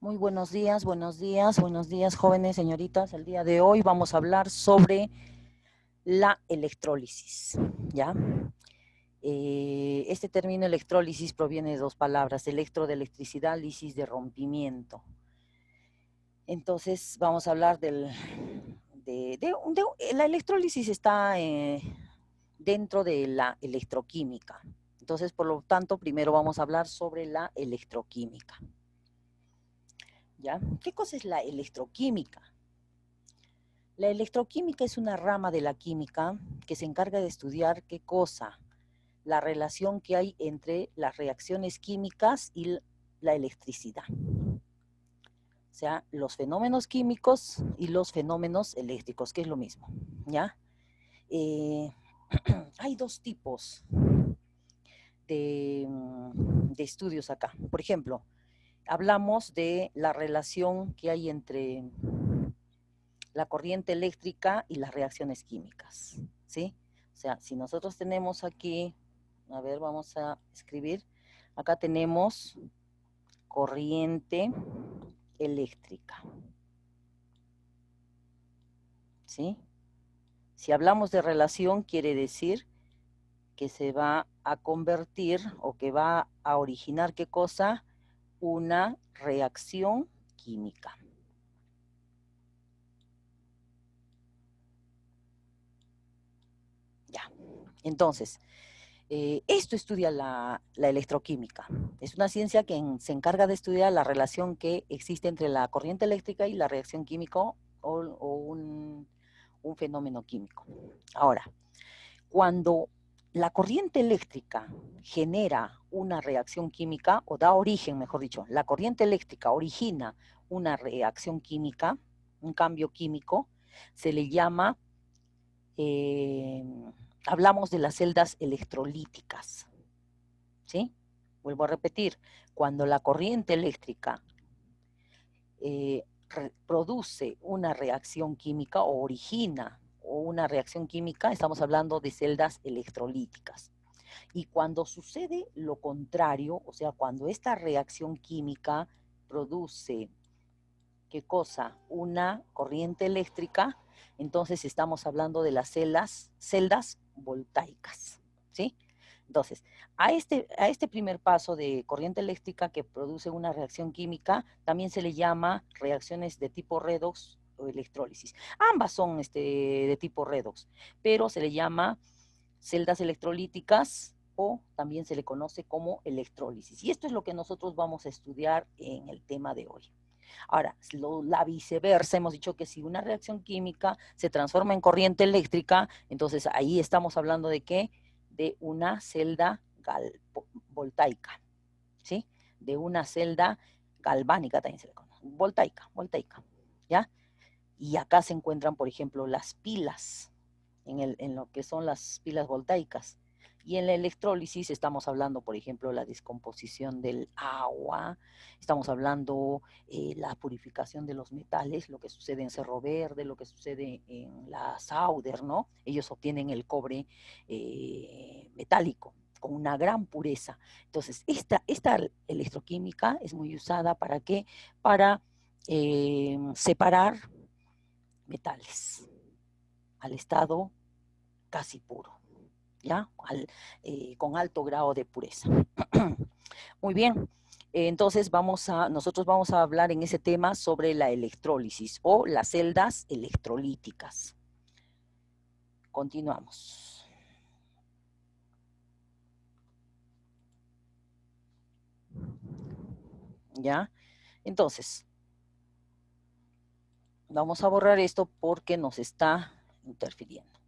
Muy buenos días, jóvenes, señoritas. El día de hoy vamos a hablar sobre la electrólisis, ¿ya? Este término electrólisis proviene de dos palabras, electro de electricidad, lisis de rompimiento. Entonces vamos a hablar la electrólisis está dentro de la electroquímica. Entonces, por lo tanto, primero vamos a hablar sobre la electroquímica, ¿ya? ¿Qué cosa es la electroquímica? La electroquímica es una rama de la química que se encarga de estudiar qué cosa, la relación que hay entre las reacciones químicas y la electricidad. O sea, los fenómenos químicos y los fenómenos eléctricos, que es lo mismo, ¿ya? Eh, hay dos tipos de estudios acá. Por ejemplo, hablamos de la relación que hay entre la corriente eléctrica y las reacciones químicas, ¿sí? O sea, si nosotros tenemos aquí, a ver, vamos a escribir, acá tenemos corriente eléctrica, ¿sí? Si hablamos de relación, quiere decir que se va a convertir o que va a originar, ¿qué cosa? Una reacción química. Ya. Entonces, esto estudia la electroquímica. Es una ciencia que se encarga de estudiar la relación que existe entre la corriente eléctrica y la reacción química o un fenómeno químico. Ahora, cuando la corriente eléctrica genera una reacción química, o da origen, mejor dicho, la corriente eléctrica origina una reacción química, un cambio químico, se le llama eh, hablamos de las celdas electrolíticas, ¿sí? Vuelvo a repetir, cuando la corriente eléctrica produce una reacción química o origina una reacción química, estamos hablando de celdas electrolíticas. Y cuando sucede lo contrario, o sea, cuando esta reacción química produce, ¿qué cosa? Una corriente eléctrica, entonces estamos hablando de las celdas voltaicas, ¿sí? Entonces, a este primer paso de corriente eléctrica que produce una reacción química, también se le llama reacciones de tipo redox o electrólisis. Ambas son de tipo redox, pero se le llama celdas electrolíticas o también se le conoce como electrólisis. Y esto es lo que nosotros vamos a estudiar en el tema de hoy. Ahora, la viceversa, hemos dicho que si una reacción química se transforma en corriente eléctrica, entonces ahí estamos hablando de qué? De una celda voltaica, ¿sí? De una celda galvánica también se le conoce, voltaica, ¿ya? Y acá se encuentran, por ejemplo, las pilas, en lo que son las pilas voltaicas. Y en la electrólisis estamos hablando, por ejemplo, la descomposición del agua, estamos hablando la purificación de los metales, lo que sucede en Cerro Verde, lo que sucede en la Sauder, ¿no? Ellos obtienen el cobre metálico con una gran pureza. Entonces, esta electroquímica es muy usada ¿para qué? Para separar metales al estado casi puro, ¿ya? Con alto grado de pureza. Muy bien, entonces nosotros vamos a hablar en ese tema sobre la electrólisis o las celdas electrolíticas. Continuamos. ¿Ya? Entonces, vamos a borrar esto porque nos está interfiriendo.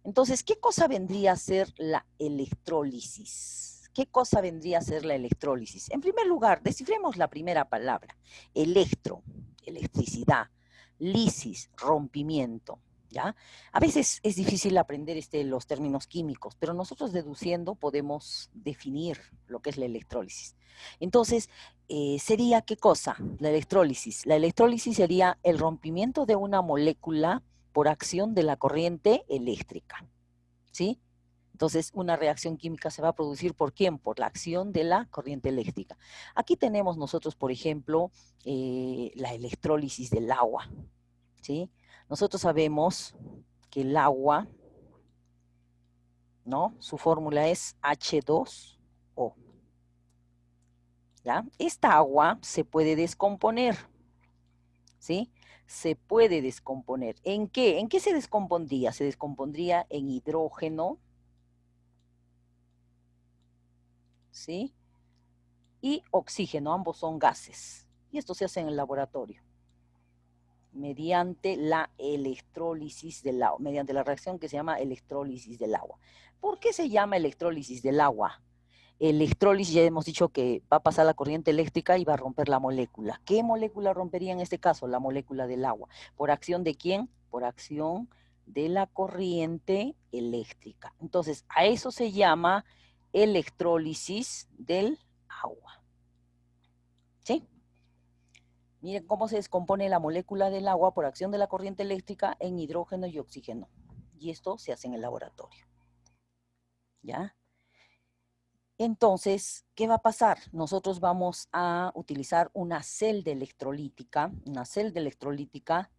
Entonces, ¿qué cosa vendría a ser la electrólisis? ¿Qué cosa vendría a ser la electrólisis? En primer lugar, descifremos la primera palabra. Electro, electricidad. Lisis, rompimiento. ¿Ya? A veces es difícil aprender los términos químicos, pero nosotros deduciendo podemos definir lo que es la electrólisis. Entonces, ¿sería qué cosa? La electrólisis. La electrólisis sería el rompimiento de una molécula por acción de la corriente eléctrica, ¿sí? Entonces, una reacción química se va a producir ¿por quién? Por la acción de la corriente eléctrica. Aquí tenemos nosotros, por ejemplo, la electrólisis del agua, ¿sí? Nosotros sabemos que el agua, ¿no? Su fórmula es H2O, ¿ya? Esta agua se puede descomponer, ¿sí? Se puede descomponer. ¿En qué? ¿En qué se descompondría? Se descompondría en hidrógeno, ¿sí? Y oxígeno, ambos son gases. Y esto se hace en el laboratorio, mediante la electrólisis del agua, mediante la reacción que se llama electrólisis del agua. ¿Por qué se llama electrólisis del agua? Electrólisis, ya hemos dicho que va a pasar la corriente eléctrica y va a romper la molécula. ¿Qué molécula rompería en este caso? La molécula del agua. ¿Por acción de quién? Por acción de la corriente eléctrica. Entonces, a eso se llama electrólisis del agua. ¿Sí? Miren cómo se descompone la molécula del agua por acción de la corriente eléctrica en hidrógeno y oxígeno. Y esto se hace en el laboratorio. ¿Ya? Entonces, ¿qué va a pasar? Nosotros vamos a utilizar una celda electrolítica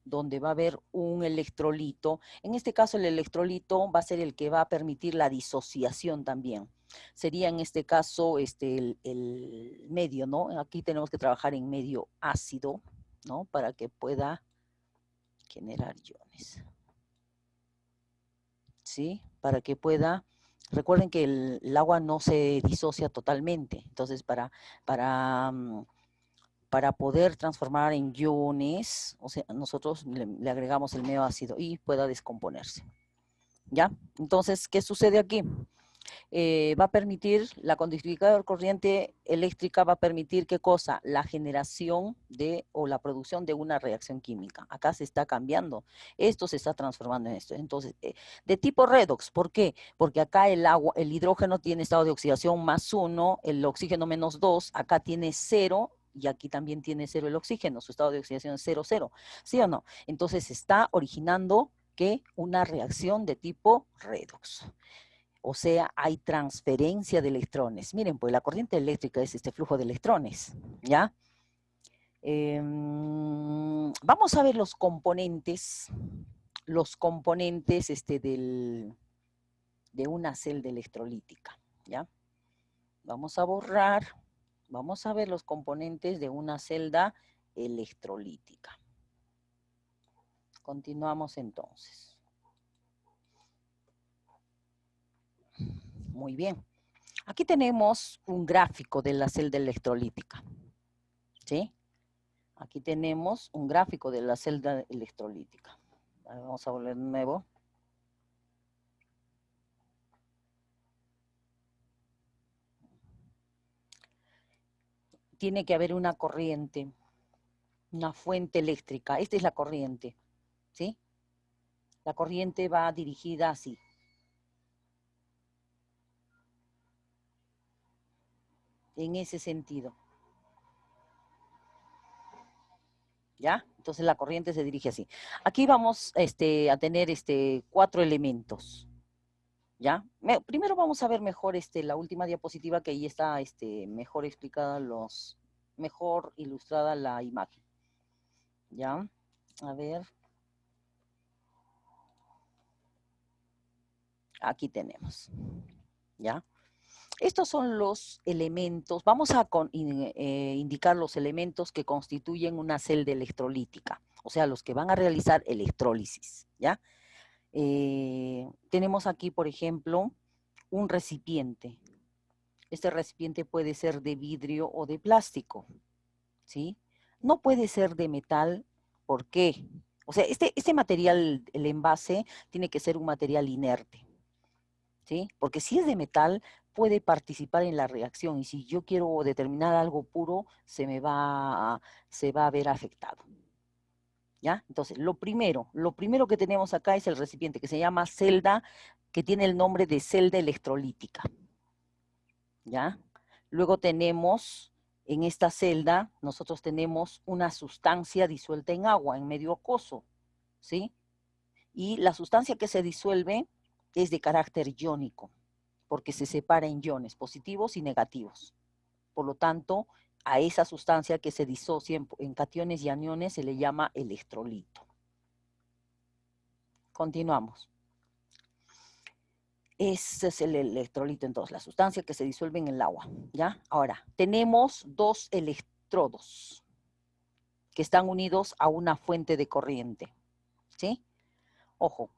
donde va a haber un electrolito. En este caso, el electrolito va a ser el que va a permitir la disociación también. Sería en este caso el medio, ¿no? Aquí tenemos que trabajar en medio ácido, ¿no? Para que pueda generar iones. ¿Sí? Para que pueda. Recuerden que el agua no se disocia totalmente, entonces para poder transformar en iones, o sea, nosotros le agregamos el medio ácido y pueda descomponerse. ¿Ya? Entonces, ¿qué sucede aquí? Va a permitir, la conductividad de corriente eléctrica va a permitir, ¿qué cosa? La generación o la producción de una reacción química. Acá se está cambiando, esto se está transformando en esto. Entonces, de tipo redox, ¿por qué? Porque acá el hidrógeno tiene estado de oxidación +1, el oxígeno -2, acá tiene 0, y aquí también tiene 0 el oxígeno, su estado de oxidación es 0, 0, ¿sí o no? Entonces se está originando, ¿qué? Una reacción de tipo redox. O sea, hay transferencia de electrones. Miren, pues la corriente eléctrica es este flujo de electrones, ¿ya? Vamos a ver los componentes de una celda electrolítica, ¿ya? Vamos a borrar, vamos a ver los componentes de una celda electrolítica. Continuamos entonces. Muy bien. Aquí tenemos un gráfico de la celda electrolítica, ¿sí? Aquí tenemos un gráfico de la celda electrolítica. Vamos a volver de nuevo. Tiene que haber una corriente, una fuente eléctrica. Esta es la corriente, ¿sí? La corriente va dirigida así. En ese sentido. ¿Ya? Entonces la corriente se dirige así. Aquí vamos a tener 4 elementos. ¿Ya? Primero vamos a ver mejor la última diapositiva, que ahí está mejor explicada mejor ilustrada la imagen. ¿Ya? A ver. Aquí tenemos. ¿Ya? Estos son los elementos, vamos a indicar los elementos que constituyen una celda electrolítica, o sea, los que van a realizar electrólisis, ¿ya? Tenemos aquí, por ejemplo, un recipiente. Este recipiente puede ser de vidrio o de plástico, ¿sí? No puede ser de metal, ¿por qué? O sea, este material, el envase, tiene que ser un material inerte, ¿sí? Porque si es de metal, puede participar en la reacción, y si yo quiero determinar algo puro, se va a ver afectado. ¿Ya? Entonces, lo primero que tenemos acá es el recipiente, que se llama celda, que tiene el nombre de celda electrolítica. ¿Ya? Luego tenemos, en esta celda, nosotros tenemos una sustancia disuelta en agua, en medio acuoso, ¿sí? Y la sustancia que se disuelve es de carácter iónico. porque se separa en iones positivos y negativos. Por lo tanto, a esa sustancia que se disocia en cationes y aniones se le llama electrolito. Continuamos. Ese es el electrolito, entonces, la sustancia que se disuelve en el agua, ¿ya? Ahora, tenemos dos electrodos que están unidos a una fuente de corriente, ¿sí? Ojo,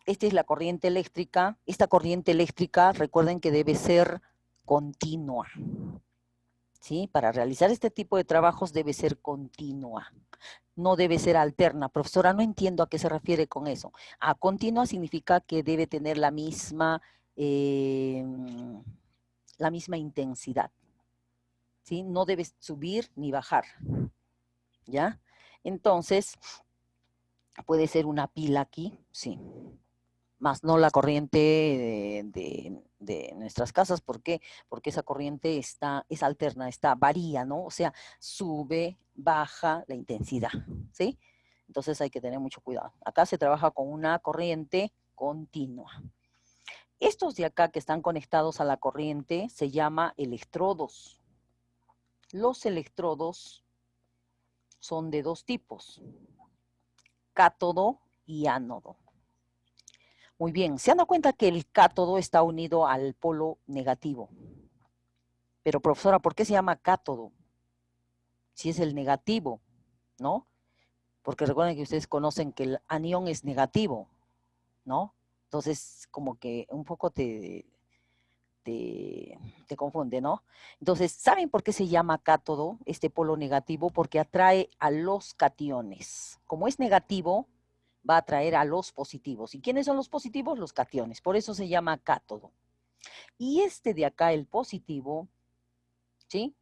esta es la corriente eléctrica. Esta corriente eléctrica, recuerden que debe ser continua, ¿sí? Para realizar este tipo de trabajos debe ser continua, no debe ser alterna. Profesora, no entiendo a qué se refiere con eso. A continua significa que debe tener la misma intensidad, ¿sí? No debe subir ni bajar, ¿ya? Entonces, puede ser una pila aquí, sí, más no la corriente de nuestras casas. ¿Por qué? Porque esa corriente es alterna, varía, ¿no? O sea, sube, baja la intensidad, ¿sí? Entonces hay que tener mucho cuidado. Acá se trabaja con una corriente continua. Estos de acá que están conectados a la corriente se llama electrodos. Los electrodos son de dos tipos, cátodo y ánodo. Muy bien, se han dado cuenta que el cátodo está unido al polo negativo. Pero profesora, ¿por qué se llama cátodo? Si es el negativo, ¿no? Porque recuerden que ustedes conocen que el anión es negativo, ¿no? Entonces, como que un poco te confunde, ¿no? Entonces, ¿saben por qué se llama cátodo, este polo negativo? Porque atrae a los cationes. Como es negativo, va a atraer a los positivos. ¿Y quiénes son los positivos? Los cationes. Por eso se llama cátodo. Y este de acá, el positivo, ¿sí?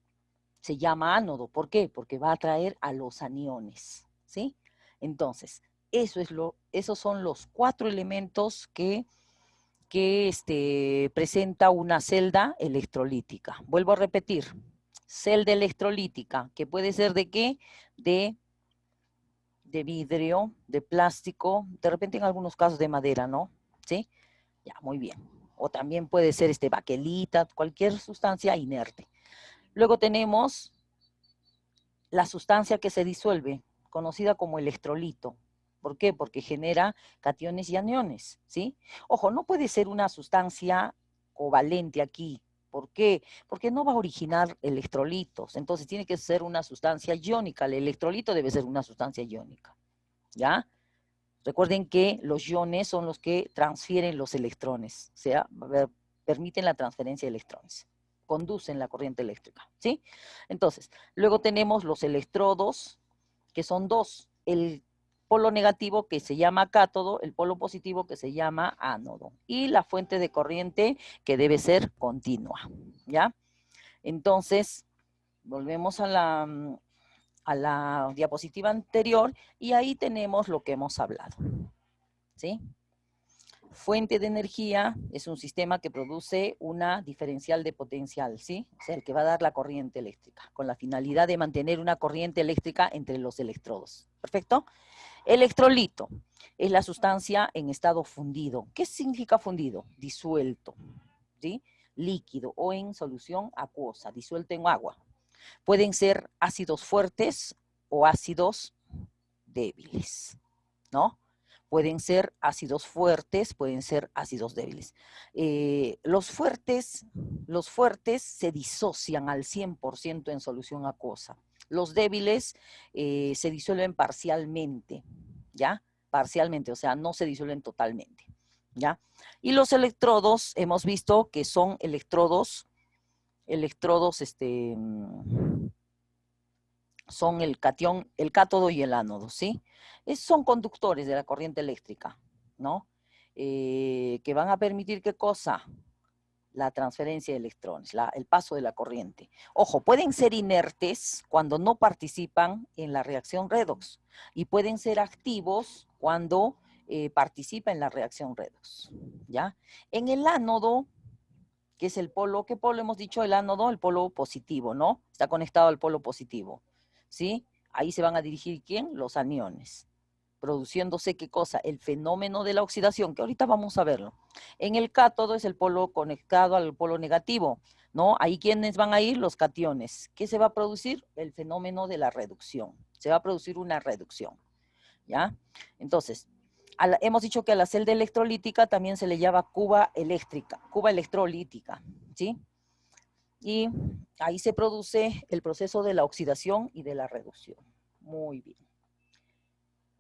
Se llama ánodo. ¿Por qué? Porque va a atraer a los aniones, ¿sí? Entonces, esos son los 4 elementos que presenta una celda electrolítica. Vuelvo a repetir, celda electrolítica, que puede ser ¿de qué? De vidrio, de plástico, de repente en algunos casos de madera, ¿no? ¿Sí? Ya, muy bien. O también puede ser baquelita, cualquier sustancia inerte. Luego tenemos la sustancia que se disuelve, conocida como electrolito. ¿Por qué? Porque genera cationes y aniones, ¿sí? Ojo, no puede ser una sustancia covalente aquí. ¿Por qué? Porque no va a originar electrolitos. Entonces tiene que ser una sustancia iónica. El electrolito debe ser una sustancia iónica, ¿ya? Recuerden que los iones son los que transfieren los electrones, o sea, permiten la transferencia de electrones, conducen la corriente eléctrica, ¿sí? Entonces, luego tenemos los electrodos, que son dos, el polo negativo que se llama cátodo, el polo positivo que se llama ánodo, y la fuente de corriente que debe ser continua, ¿ya? Entonces, volvemos a la diapositiva anterior y ahí tenemos lo que hemos hablado, ¿sí? Fuente de energía es un sistema que produce una diferencial de potencial, ¿sí? O sea, el que va a dar la corriente eléctrica, con la finalidad de mantener una corriente eléctrica entre los electrodos. ¿Perfecto? Electrolito es la sustancia en estado fundido. ¿Qué significa fundido? Disuelto, ¿sí? Líquido o en solución acuosa, disuelto en agua. Pueden ser ácidos fuertes o ácidos débiles, ¿no? Pueden ser ácidos fuertes, pueden ser ácidos débiles. Los fuertes se disocian al 100% en solución acuosa. Los débiles se disuelven parcialmente, ¿ya? Parcialmente, o sea, no se disuelven totalmente, ¿ya? Y los electrodos, hemos visto que son electrodos, son el catión, el cátodo y el ánodo, ¿sí? Son conductores de la corriente eléctrica, ¿no? Que van a permitir, ¿qué cosa? La transferencia de electrones, el paso de la corriente. Ojo, pueden ser inertes cuando no participan en la reacción redox y pueden ser activos cuando participan en la reacción redox, ¿ya? En el ánodo, que es el polo, ¿qué polo hemos dicho? El ánodo, el polo positivo, ¿no? Está conectado al polo positivo, ¿sí? Ahí se van a dirigir, ¿quién? Los aniones. produciéndose, ¿qué cosa? El fenómeno de la oxidación, que ahorita vamos a verlo. En el cátodo es el polo conectado al polo negativo, ¿no? Ahí, ¿quiénes van a ir? Los cationes. ¿Qué se va a producir? El fenómeno de la reducción. Se va a producir una reducción, ¿ya? Entonces, hemos dicho que a la celda electrolítica también se le llama cuba electrolítica, ¿sí? Y ahí se produce el proceso de la oxidación y de la reducción. Muy bien.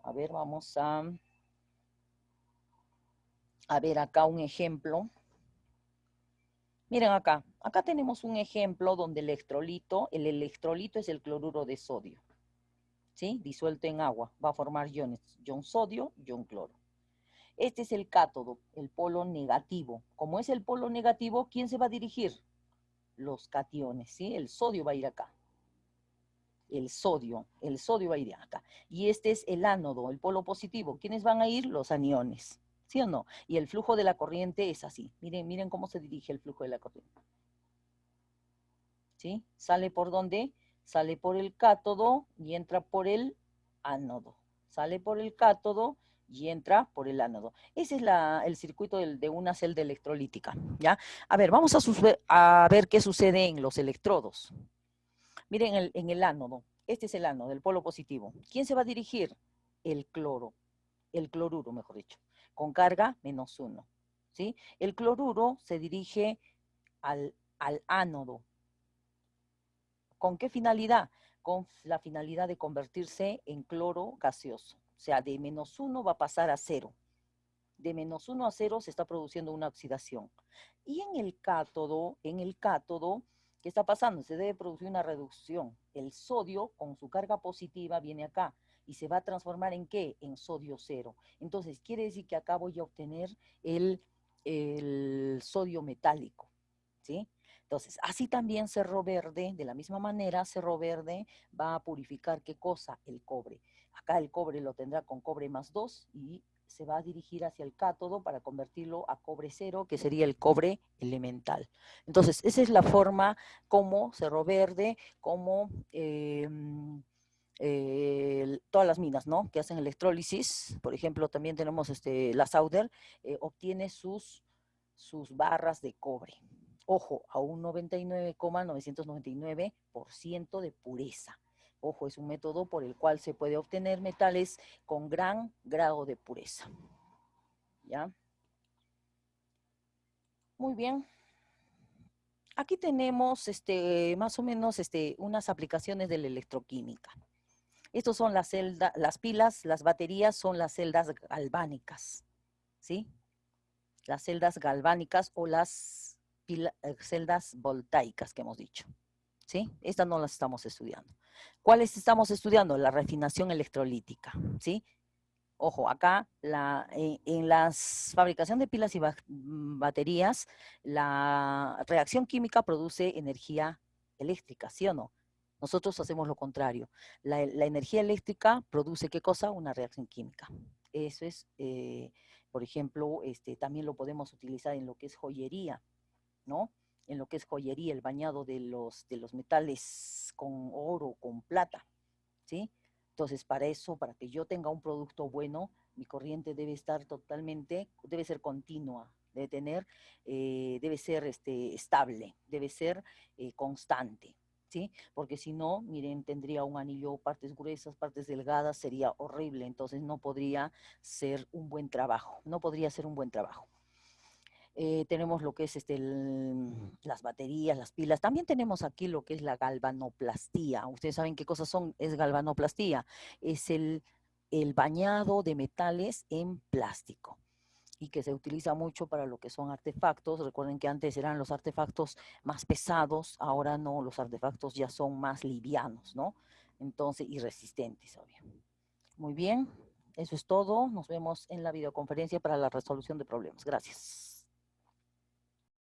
A ver, vamos a ver acá un ejemplo. Miren acá tenemos un ejemplo donde el electrolito es el cloruro de sodio, ¿sí? Disuelto en agua, va a formar iones, ion sodio, ion cloro. Este es el cátodo, el polo negativo. Como es el polo negativo, ¿quién se va a dirigir? Los cationes, ¿sí? El sodio va a ir acá. El sodio va a ir acá. Y este es el ánodo, el polo positivo. ¿Quiénes van a ir? Los aniones, ¿sí o no? Y el flujo de la corriente es así. Miren cómo se dirige el flujo de la corriente. ¿Sí? ¿Sale por dónde? Sale por el cátodo y entra por el ánodo. Sale por el cátodo y entra por el ánodo. Ese es el circuito de una celda electrolítica, ¿ya? A ver, vamos a ver qué sucede en los electrodos. Miren en el ánodo. Este es el ánodo, el polo positivo. ¿Quién se va a dirigir? El cloruro, mejor dicho, con carga -1, ¿sí? El cloruro se dirige al ánodo. ¿Con qué finalidad? Con la finalidad de convertirse en cloro gaseoso. O sea, de -1 va a pasar a 0. De -1 a 0 se está produciendo una oxidación. Y en el cátodo, ¿qué está pasando? Se debe producir una reducción. El sodio, con su carga positiva, viene acá y se va a transformar ¿en qué? En sodio 0. Entonces, quiere decir que acá voy a obtener el sodio metálico, ¿sí? Entonces, así también Cerro Verde, de la misma manera, Cerro Verde va a purificar ¿qué cosa? El cobre. Acá el cobre lo tendrá con cobre +2 y se va a dirigir hacia el cátodo para convertirlo a cobre 0, que sería el cobre elemental. Entonces, esa es la forma como Cerro Verde, como todas las minas, ¿no? Que hacen electrólisis. Por ejemplo, también tenemos la Sauder, obtiene sus barras de cobre. Ojo, a un 99,999% de pureza. Ojo, es un método por el cual se puede obtener metales con gran grado de pureza. ¿Ya? Muy bien. Aquí tenemos más o menos unas aplicaciones de la electroquímica. Estos son las pilas, las baterías son las celdas galvánicas, ¿sí? Las celdas galvánicas o las celdas voltaicas que hemos dicho, ¿sí? Estas no las estamos estudiando. ¿Cuáles estamos estudiando? La refinación electrolítica, ¿sí? Ojo, acá en la fabricación de pilas y baterías, la reacción química produce energía eléctrica, ¿sí o no? Nosotros hacemos lo contrario. La energía eléctrica produce, ¿qué cosa? Una reacción química. Eso es, por ejemplo, también lo podemos utilizar en lo que es joyería, ¿no? En lo que es joyería, el bañado de los metales con oro, con plata, ¿sí? Entonces, para eso, para que yo tenga un producto bueno, mi corriente debe estar debe ser continua, debe ser estable, debe ser constante, ¿sí? Porque si no, miren, tendría un anillo, partes gruesas, partes delgadas, sería horrible, entonces no podría ser un buen trabajo, no podría ser un buen trabajo. Tenemos lo que es las baterías, las pilas. También tenemos aquí lo que es la galvanoplastía. Ustedes saben qué cosas es galvanoplastía. Es el bañado de metales en plástico y que se utiliza mucho para lo que son artefactos. Recuerden que antes eran los artefactos más pesados, ahora no, los artefactos ya son más livianos, ¿no? Entonces, y resistentes, obvio. Muy bien, eso es todo. Nos vemos en la videoconferencia para la resolución de problemas. Gracias.